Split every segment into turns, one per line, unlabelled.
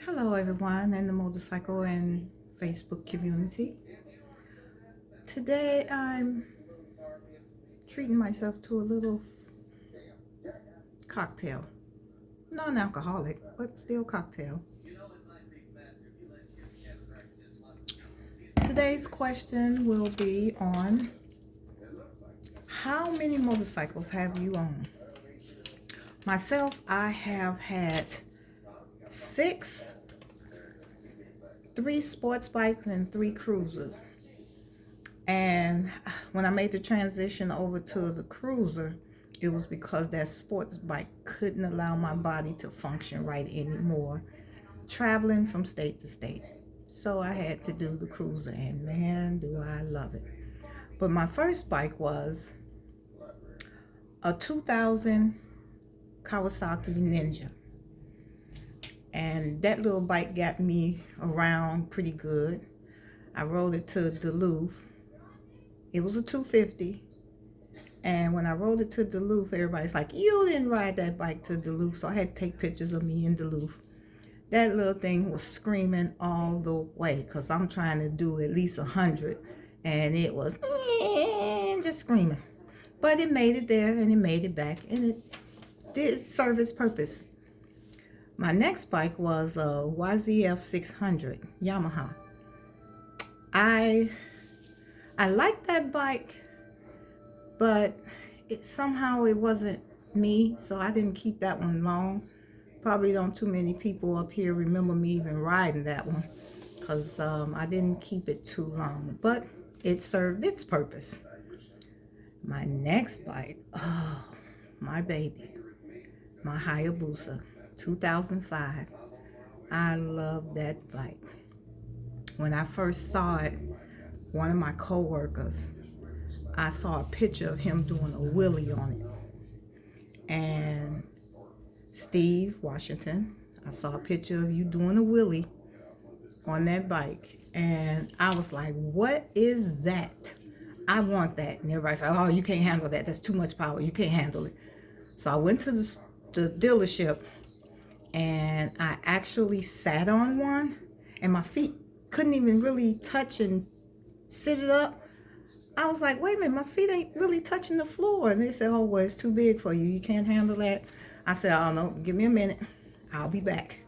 Hello, everyone in the motorcycle and Facebook community. Today I'm treating myself to a little cocktail. Non alcoholic, but still cocktail. Today's question will be on how many motorcycles have you owned? Myself, I have had six, three sports bikes, and three cruisers. And when I made the transition over to the cruiser, it was because that sports bike couldn't allow my body to function right anymore, traveling from state to state. So I had to do the cruiser, and man, do I love it. But my first bike was a 2000 Kawasaki Ninja. And that little bike got me around pretty good. I rode it to Duluth. It was a 250. And when I rode it to Duluth, everybody's like, you didn't ride that bike to Duluth. So I had to take pictures of me in Duluth. That little thing was screaming all the way because I'm trying to do at least 100. And it was just screaming. But it made it there and it made it back. And it did serve its purpose. My next bike was a YZF 600 Yamaha. I liked that bike, but somehow it wasn't me, so I didn't keep that one long. Probably don't too many people up here remember me even riding that one because I didn't keep it too long, but it served its purpose. My next bike, oh, my baby, my Hayabusa 2005. I love that bike. When I first saw it, one of my co-workers, I saw a picture of him doing a wheelie on it. And Steve Washington, I saw a picture of you doing a wheelie on that bike. And I was like, what is that? I want that. And everybody's like, oh, you can't handle that. That's too much power. You can't handle it. So I went to the dealership and I actually sat on one and my feet couldn't even really touch and sit it up. I was like, wait a minute, my feet ain't really touching the floor. And they said, oh, well, it's too big for you. You can't handle that. I said, oh, no, give me a minute. I'll be back.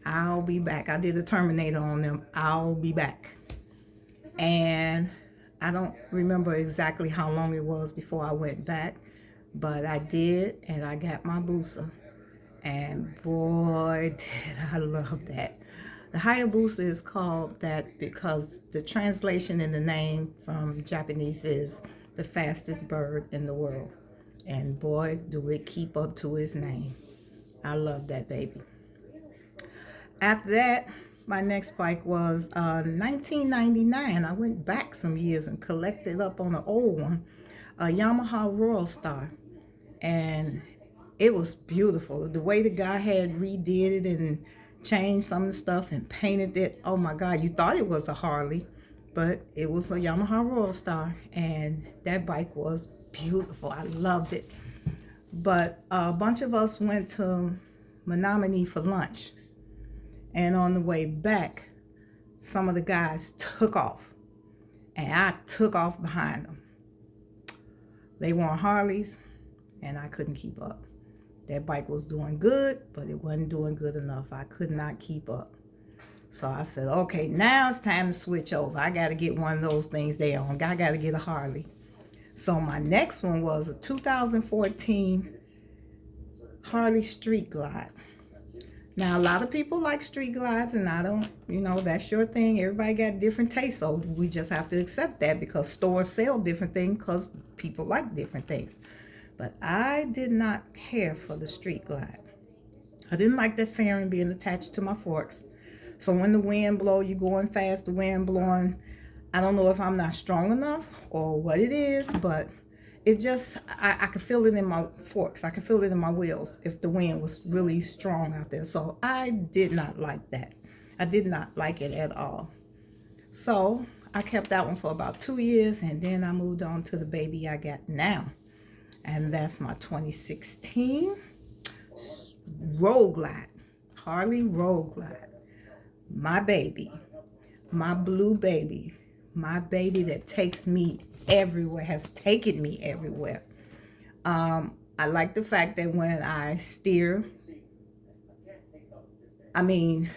I'll be back. I did a Terminator on them. I'll be back. And I don't remember exactly how long it was before I went back, but I did, and I got my Busa. And boy, did I love that. The Hayabusa is called that because the translation in the name from Japanese is the fastest bird in the world. And boy, do it keep up to its name. I love that baby. After that, my next bike was 1999. I went back some years and collected up on an old one, a Yamaha Royal Star. And it was beautiful. The way the guy had redid it and changed some of the stuff and painted it. Oh my God, you thought it was a Harley, but it was a Yamaha Royal Star. And that bike was beautiful. I loved it. But a bunch of us went to Menominee for lunch. And on the way back, some of the guys took off. And I took off behind them. They were on Harleys, and I couldn't keep up. That bike was doing good, but it wasn't doing good enough. I could not keep up. So I said, okay, now it's time to switch over. I got to get one of those things they own. I got to get a Harley. So my next one was a 2014 Harley Street Glide. Now, a lot of people like street glides, and I don't, that's your thing. Everybody got different tastes, so we just have to accept that because stores sell different things because people like different things. But I did not care for the street glide. I didn't like that fairing being attached to my forks. So when the wind blow, you going fast, the wind blowing. I don't know if I'm not strong enough or what it is, but it just, I could feel it in my forks. I could feel it in my wheels if the wind was really strong out there. So I did not like that. I did not like it at all. So I kept that one for about 2 years, and then I moved on to the baby I got now. And that's my 2016 Road Glide, Harley Road Glide. my baby, my blue baby, my baby that takes me everywhere, has taken me everywhere. I like the fact that when I steer, I mean,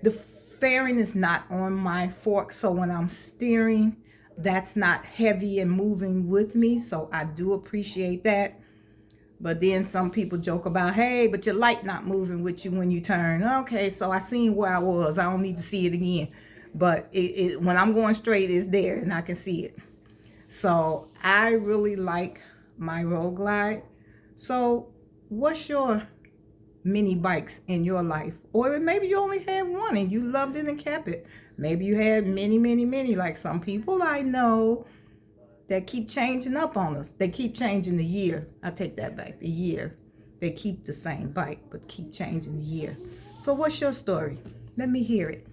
the fairing is not on my fork, so when I'm steering, that's not heavy and moving with me, so I do appreciate that. But then some people joke about, hey, but your light not moving with you when you turn. Okay, so I seen where I was. I don't need to see it again. But when I'm going straight, it's there and I can see it. So I really like my Road Glide. So what's your mini bikes in your life? Or maybe you only had one and you loved it and kept it. Maybe you had many, like some people I know that keep changing up on us. They keep changing the year. I take that back, the year. They keep the same bike, but keep changing the year. So what's your story? Let me hear it.